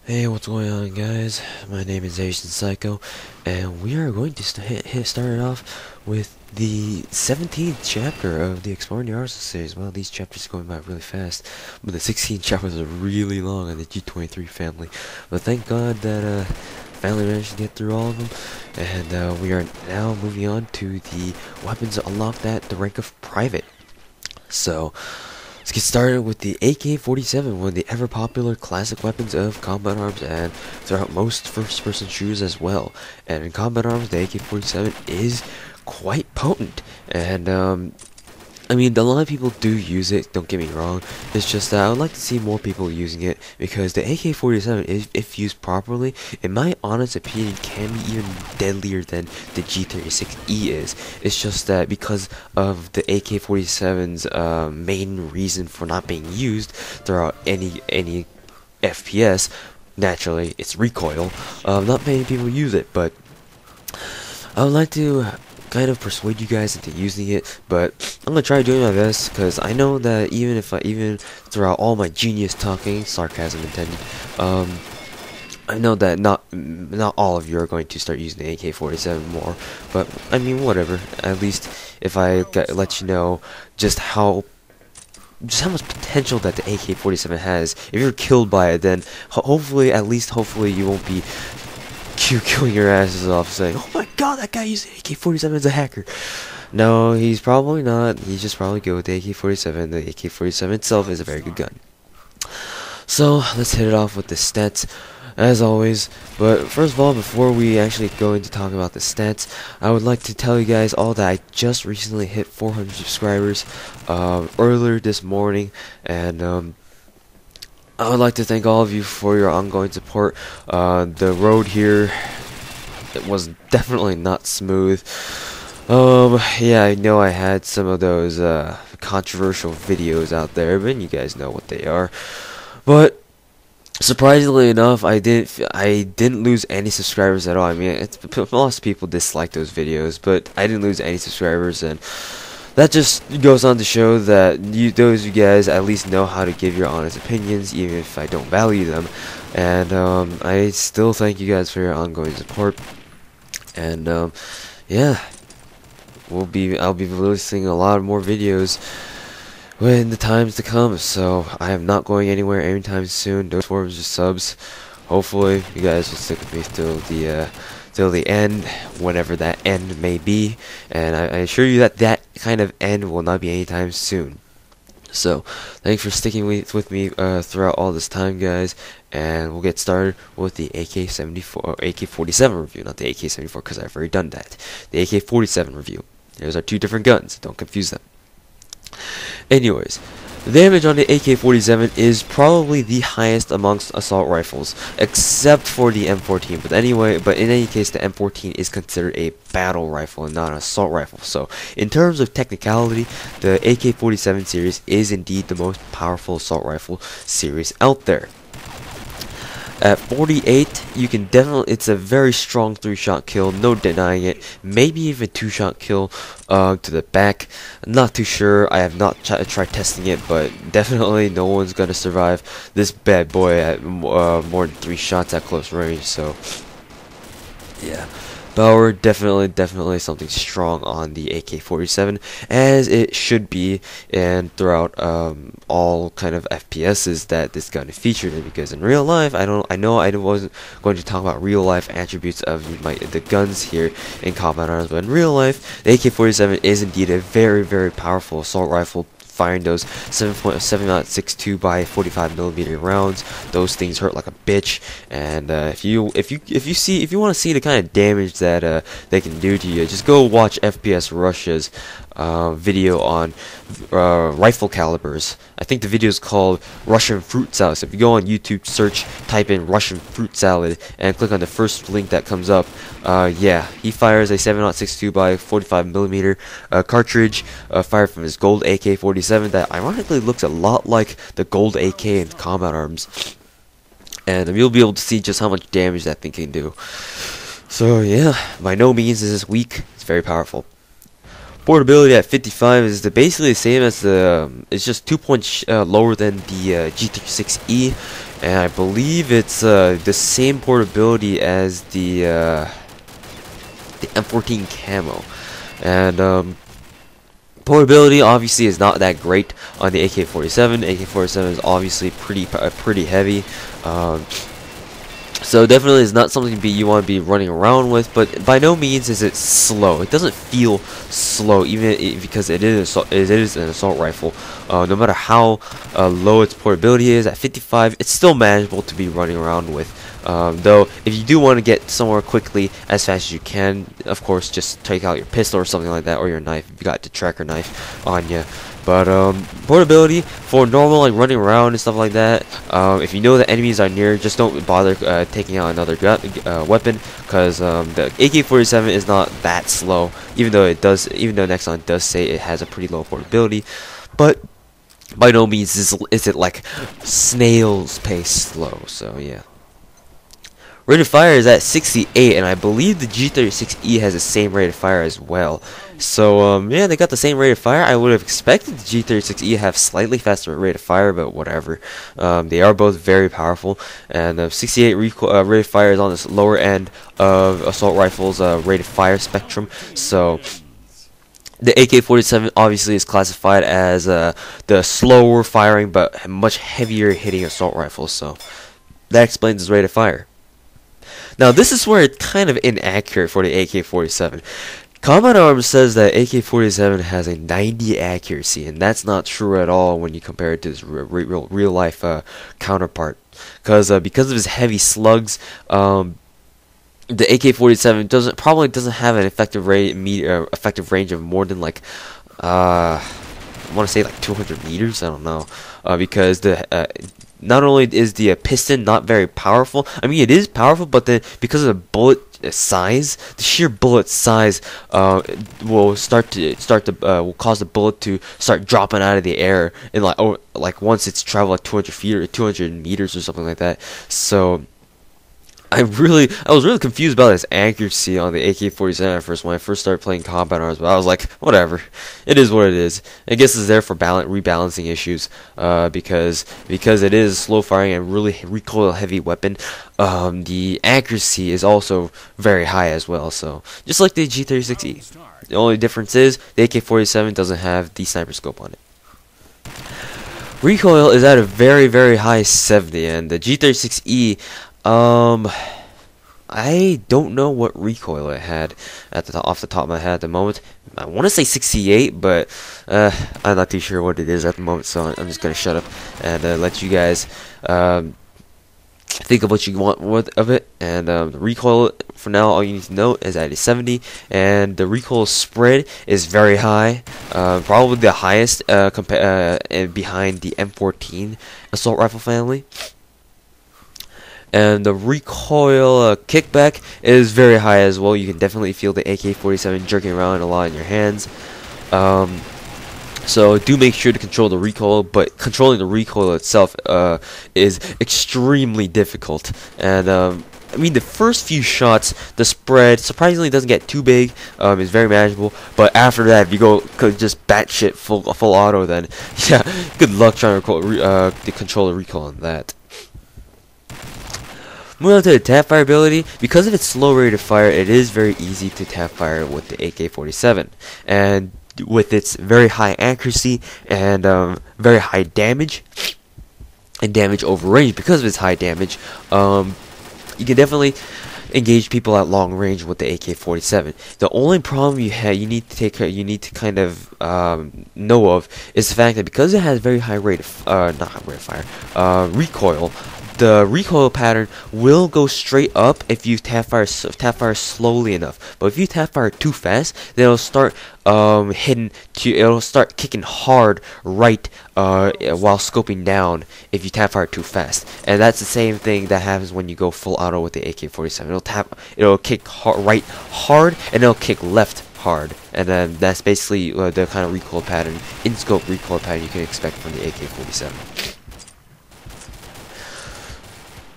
Hey, what's going on, guys? My name is Asian Psycho, and we are going to start it off with the 17th chapter of the Exploring the Arsenal series. Well, these chapters are going by really fast, but the 16 chapters are really long on the G23 family. But thank God that finally managed to get through all of them, and we are now moving on to the weapons unlocked at the rank of Private. So, let's get started with the AK47, one of the ever-popular classic weapons of combat arms and throughout most first-person shooters as well. And in combat arms, the AK47 is quite potent. And, I mean, a lot of people do use it, don't get me wrong. It's just that I would like to see more people using it, because the AK-47, if used properly, in my honest opinion, can be even deadlier than the G36E is. It's just that because of the AK-47's main reason for not being used throughout any FPS, naturally, it's recoil. Not many people use it, but I would like to kind of persuade you guys into using it, but I'm gonna try doing my best, because I know that even throughout all my genius talking, sarcasm intended, I know that not all of you are going to start using the AK-47 more, but I mean, whatever. At least if I let you know just how much potential that the AK-47 has. If you're killed by it, then hopefully you won't be killing your asses off saying, "Oh my god, that guy used AK-47 as a hacker." No, he's probably not. He's just probably good with the AK-47. The AK-47 itself is a very good gun. So, let's hit it off with the stats, as always. But first of all, before we actually go into talking about the stats, I would like to tell you guys all that I just recently hit 400 subscribers earlier this morning, and I would like to thank all of you for your ongoing support. The road here, it was definitely not smooth. Yeah, I know I had some of those controversial videos out there, but you guys know what they are. But surprisingly enough, I didn't lose any subscribers at all. I mean, lots of people dislike those videos, but I didn't lose any subscribers, and that just goes on to show that those you guys at least know how to give your honest opinions, even if I don't value them. And I still thank you guys for your ongoing support. And yeah, I'll be releasing a lot more videos in the times to come. So I am not going anywhere anytime soon. Those forms or subs. Hopefully you guys will stick with me till the end, whenever that end may be, and I assure you that that kind of end will not be anytime soon. So, thanks for sticking with me throughout all this time, guys, and we'll get started with the AK-47 review, not the AK-74, because I've already done that. The AK-47 review. Those are two different guns, don't confuse them. Anyways, the damage on the AK-47 is probably the highest amongst assault rifles, except for the M14. But in any case, the M14 is considered a battle rifle and not an assault rifle. So, in terms of technicality, the AK-47 series is indeed the most powerful assault rifle series out there. At 48, you can definitely, it's a very strong 3-shot kill, no denying it. Maybe even 2-shot kill to the back. Not too sure. I have not tried testing it, but definitely no one's gonna survive this bad boy at more than 3 shots at close range. So yeah, power definitely something strong on the AK-47, as it should be, and throughout all kind of FPSs that this gun is featured in. Because in real life, I know I wasn't going to talk about real life attributes of the guns here in combat arms, but in real life, the AK-47 is indeed a very powerful assault rifle, firing those 7.62 by 45mm rounds. Those things hurt like a bitch, and if you want to see the kind of damage that they can do to you, just go watch FPS Russia's video on rifle calibers. I think the video is called Russian Fruit Salad. So if you go on YouTube, type in Russian Fruit Salad, and click on the first link that comes up, yeah, he fires a 7.62 by 45mm cartridge fired from his gold AK-47 that ironically looks a lot like the gold AK in combat arms. And you'll be able to see just how much damage that thing can do. So yeah, by no means is this weak. It's very powerful. Portability at 55 is basically the same as the. It's just 2 points lower than the G36E, and I believe it's the same portability as the M14 camo. And portability obviously is not that great on the AK47. AK47 is obviously pretty heavy. So definitely is not something you want to be running around with, but by no means is it slow. It doesn't feel slow, because it is an assault rifle. No matter how low its portability is, at 55, it's still manageable to be running around with. Though, if you do want to get somewhere quickly, as fast as you can, of course, just take out your pistol or something like that, or your knife, if you got the tracker knife on you. But portability for normal, like running around and stuff like that. If you know that enemies are near, just don't bother taking out another weapon, because the AK47 is not that slow. Even though Nexon does say it has a pretty low portability, but by no means is it like snail's pace slow. So yeah. Rate of fire is at 68, and I believe the G36E has the same rate of fire as well. So, yeah, they got the same rate of fire. I would have expected the G36E to have slightly faster rate of fire, but whatever. They are both very powerful, and 68 rate of fire is on the lower end of assault rifles' rate of fire spectrum. So, the AK-47 obviously is classified as the slower firing but much heavier hitting assault rifle. So, that explains its rate of fire. Now, this is where it's kind of inaccurate for the AK-47. Combat Arms says that AK-47 has a 90 accuracy, and that's not true at all when you compare it to its real life counterpart. Because of its heavy slugs, the AK-47 probably doesn't have an effective range of more than like I want to say like 200 meters. I don't know, because not only is the piston not very powerful, I mean it is powerful, but then because of the bullet size, the sheer bullet size will will cause the bullet to start dropping out of the air in like once it's traveled like 200 feet or 200 meters or something like that. So I was really confused about its accuracy on the AK-47 at first when I first started playing Combat Arms, but I was like, whatever, it is what it is. I guess it's there for rebalancing issues, because it is a slow firing and really recoil heavy weapon. The accuracy is also very high as well, so just like the G36E. The only difference is the AK-47 doesn't have the sniper scope on it. Recoil is at a very, very high 70, and the G36E, I don't know what recoil it had off the top of my head at the moment. I want to say 68, but I'm not too sure what it is at the moment, so I'm just gonna shut up and let you guys think of what you want of it. And the recoil, for now, all you need to know is that it's 70, and the recoil spread is very high, probably the highest behind the M14 assault rifle family. And the recoil kickback is very high as well. You can definitely feel the AK-47 jerking around a lot in your hands. So do make sure to control the recoil, but controlling the recoil itself is extremely difficult. And I mean, the first few shots, the spread surprisingly doesn't get too big. It's very manageable. But after that, if you go just batshit full auto, then yeah, good luck trying to control the recoil on that. Moving on to the Tapfire ability, because of its slow rate of fire, it is very easy to tapfire with the AK-47. And with its very high accuracy and very high damage, and damage over range, because of its high damage, you can definitely engage people at long range with the AK-47. The only problem you need to kind of know of is the fact that because it has very high rate of recoil. The recoil pattern will go straight up if you tapfire slowly enough. But if you tapfire too fast, then it'll start it'll start kicking hard right while scoping down if you tapfire too fast. And that's the same thing that happens when you go full auto with the AK-47. It'll kick right hard and it'll kick left hard. And then that's basically the kind of recoil pattern, in scope recoil pattern you can expect from the AK-47.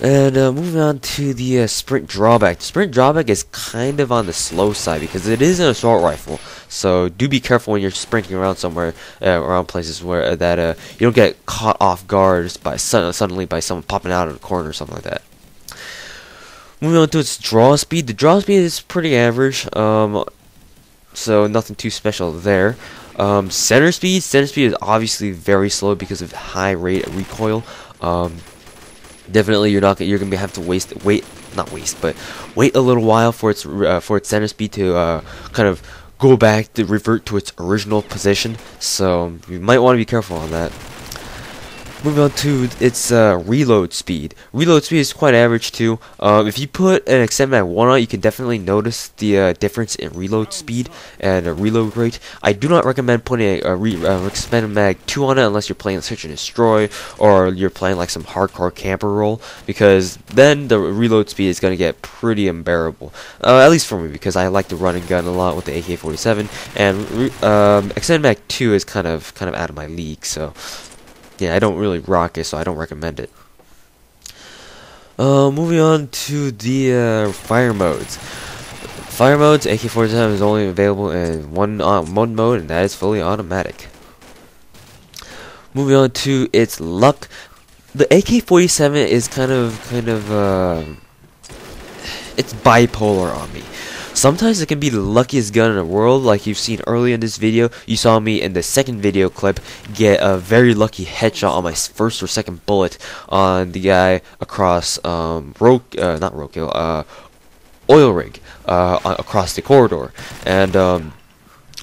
And moving on to the sprint drawback. The sprint drawback is kind of on the slow side because it is an assault rifle. So do be careful when you're sprinting around somewhere, around places where you don't get caught off guard by suddenly by someone popping out of the corner or something like that. Moving on to its draw speed. The draw speed is pretty average. So nothing too special there. Center speed is obviously very slow because of high rate of recoil. Definitely you're gonna have to wait a little while for its center speed to kind of go back to revert to its original position. So you might want to be careful on that. Moving on to its reload speed. Reload speed is quite average too. If you put an Extend Mag 1 on, you can definitely notice the difference in reload speed and reload rate. I do not recommend putting a Extend Mag 2 on it unless you're playing Search and Destroy or you're playing like some hardcore camper role, because then the reload speed is going to get pretty unbearable. At least for me, because I like to run and gun a lot with the AK47, and Extend Mag 2 is kind of out of my league, so yeah, I don't really rock it, so I don't recommend it. Moving on to the fire modes. Fire modes, AK47 is only available in one mode, and that is fully automatic. Moving on to its luck. The AK47 is kind of it's bipolar on me. Sometimes it can be the luckiest gun in the world, like you've seen earlier in this video. You saw me in the second video clip get a very lucky headshot on my first or second bullet on the guy across oil rig across the corridor. And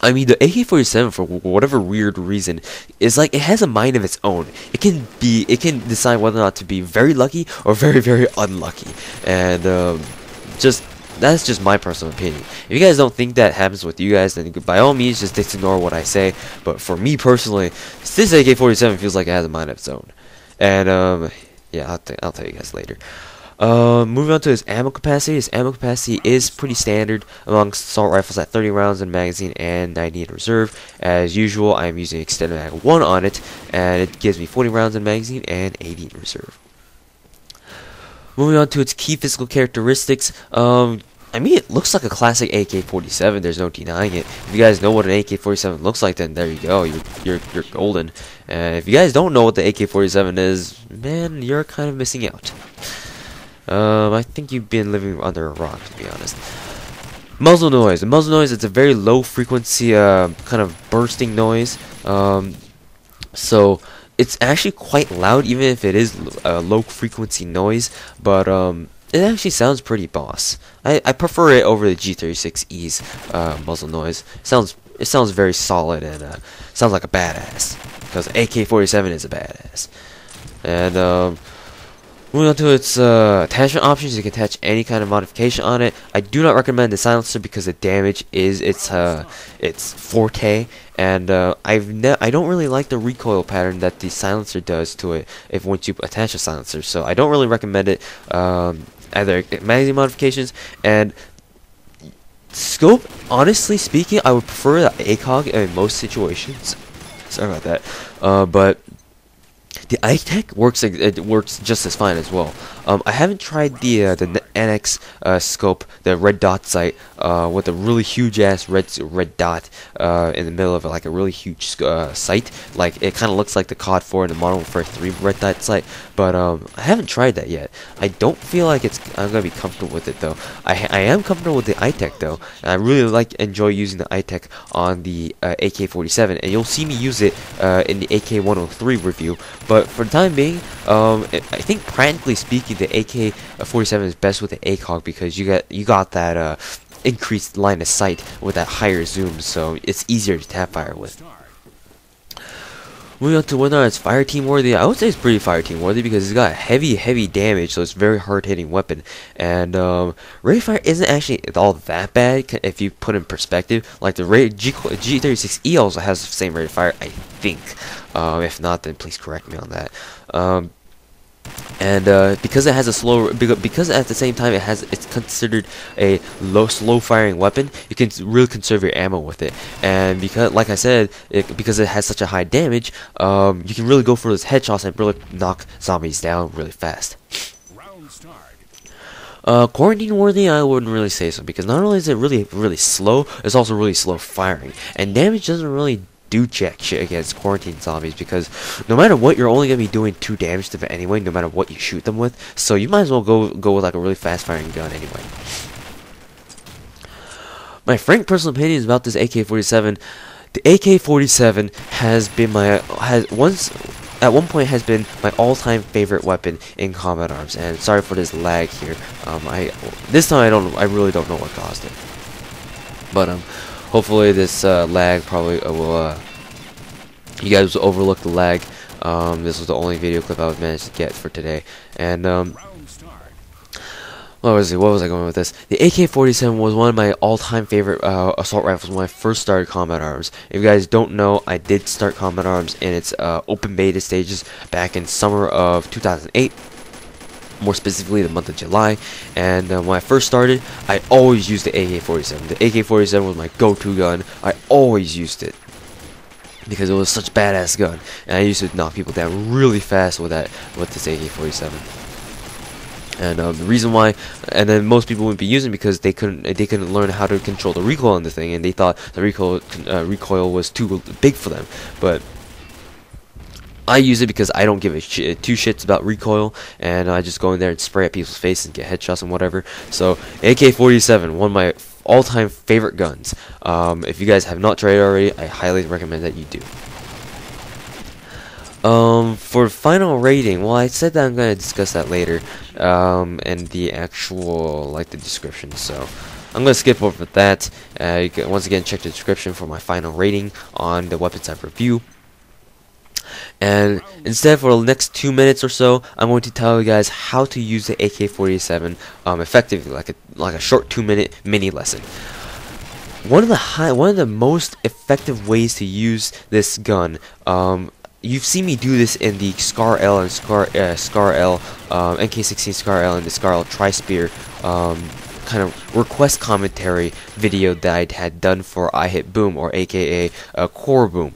I mean, the AK-47, for whatever weird reason, is like, it has a mind of its own. It can decide whether or not to be very lucky or very, very unlucky. And that's just my personal opinion. If you guys don't think that happens with you guys, then by all means just ignore what I say. But for me personally, this AK-47 feels like it has a mind of its own. And yeah, I'll tell you guys later. Moving on to its ammo capacity. Its ammo capacity is pretty standard amongst assault rifles at 30 rounds in magazine and 90 in reserve. As usual, I'm using Extended Mag 1 on it, and it gives me 40 rounds in magazine and 80 in reserve. Moving on to its key physical characteristics. I mean, it looks like a classic AK-47. There's no denying it. If you guys know what an AK-47 looks like, then there you go. You're golden. And if you guys don't know what the AK-47 is, man, you're kind of missing out. I think you've been living under a rock, to be honest. Muzzle noise. The muzzle noise, it's a very low frequency, kind of bursting noise. So it's actually quite loud, even if it is a low frequency noise. But it actually sounds pretty boss. I prefer it over the G36E's muzzle noise. It sounds very solid and sounds like a badass, because AK-47 is a badass. And moving on to its attachment options, you can attach any kind of modification on it. I do not recommend the silencer because the damage is its forte, and I don't really like the recoil pattern that the silencer does to it once you attach a silencer. So I don't really recommend it. Either magazine modifications and scope. Honestly speaking, I would prefer the ACOG in most situations. Sorry about that, but the ITEC works just as fine as well. I haven't tried the NX scope, the red dot sight, with a really huge ass red dot in the middle of it, like a really huge sight. Like, it kind of looks like the COD 4 and the Modern Warfare 3 red dot sight. But I haven't tried that yet. I don't feel like I'm gonna be comfortable with it though. I am comfortable with the ITEC though, and I really enjoy using the ITEC on the AK-47, and you'll see me use it in the AK-103 review. But for the time being, I think practically speaking, the AK-47 is best with the ACOG because you got that increased line of sight with that higher zoom, so it's easier to tap fire with. Moving on to whether or not it's fire team worthy, I would say it's pretty fire team worthy because it's got heavy damage, so it's a very hard hitting weapon. And rate of fire isn't actually all that bad if you put in perspective. Like the G36E also has the same rate of fire, I think. If not, then please correct me on that. And because it has a because at the same time it's considered a slow firing weapon, you can really conserve your ammo with it. And because, like I said, because it has such a high damage, you can really go for those headshots and really knock zombies down really fast. Quarantine worthy, I wouldn't really say so, because not only is it really slow, it's also really slow firing, and damage doesn't really do jack shit against quarantine zombies, because no matter what, you're only gonna be doing 2 damage to them anyway, no matter what you shoot them with. So you might as well go with like a really fast firing gun anyway. My frank personal opinion about this AK-47. The AK-47 has been at one point has been my all-time favorite weapon in combat arms. And sorry for this lag here. This time I really don't know what caused it. But hopefully this lag probably will you guys will overlook the lag. This was the only video clip I managed to get for today. And what was I going with this? The AK-47 was one of my all-time favorite assault rifles when I first started combat arms. If you guys don't know, I did start combat arms in its open beta stages back in summer of 2008. More specifically, the month of July. And when I first started, I always used the AK-47. The AK-47 was my go-to gun. I always used it because it was such a badass gun, and I used to knock people down really fast with this AK-47. And the reason why, and then most people wouldn't be using it because they couldn't learn how to control the recoil on the thing, and they thought the recoil was too big for them. But I use it because I don't give two shits about recoil, and I just go in there and spray at people's faces and get headshots and whatever. So AK-47, one of my all-time favorite guns. If you guys have not tried it already, I highly recommend that you do. For final rating, well, I said that I'm going to discuss that later, in the actual, the description, so I'm going to skip over that. You can once again check the description for my final rating on the weapons I review. And instead, for the next 2 minutes or so, I'm going to tell you guys how to use the AK-47 effectively, like a short 2-minute mini lesson. One of the most effective ways to use this gun, you've seen me do this in the Scar L and Scar L, NK16 Scar L and the Scar L Tri-Spear kind of request commentary video that I had done for I Hit Boom, or aka Core Boom.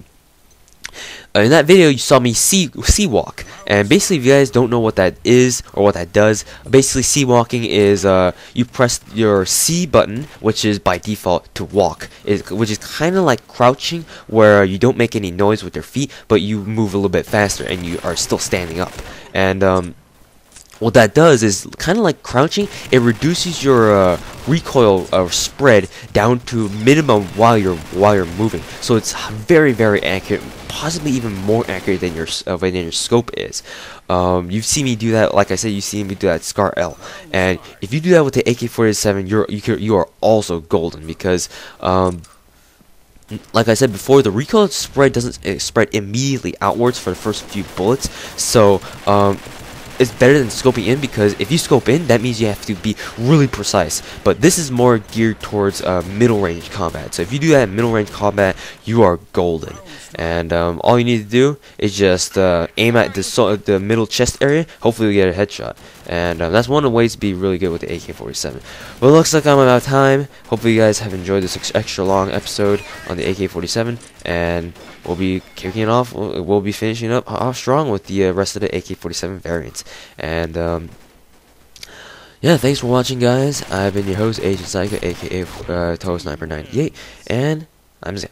In that video, you saw me C-walk, and basically, if you guys don't know what that is or what that does, basically C-walking is you press your C button, which is by default to walk, which is kind of like crouching, where you don't make any noise with your feet, but you move a little bit faster, and you are still standing up. And what that does is kind of like crouching. It reduces your recoil spread down to minimum while you're moving. So it's very, very accurate, possibly even more accurate than your scope is. You've seen me do that. Like I said, you've seen me do that Scar L, and if you do that with the AK-47, you are also golden, because like I said before, the recoil spread doesn't spread immediately outwards for the first few bullets. So it's better than scoping in, because if you scope in, that means you have to be really precise. But this is more geared towards middle range combat. So if you do that in middle range combat, you are golden. And all you need to do is just aim at the middle chest area. Hopefully you get a headshot. And that's one of the ways to be really good with the AK-47. Well, it looks like I'm out of time. Hopefully you guys have enjoyed this extra long episode on the AK-47. And we'll be kicking it off. We'll be finishing up strong with the rest of the AK-47 variants. And yeah, thanks for watching, guys. I've been your host, Agent Psycho, aka Toho Sniper 98, and I'm out.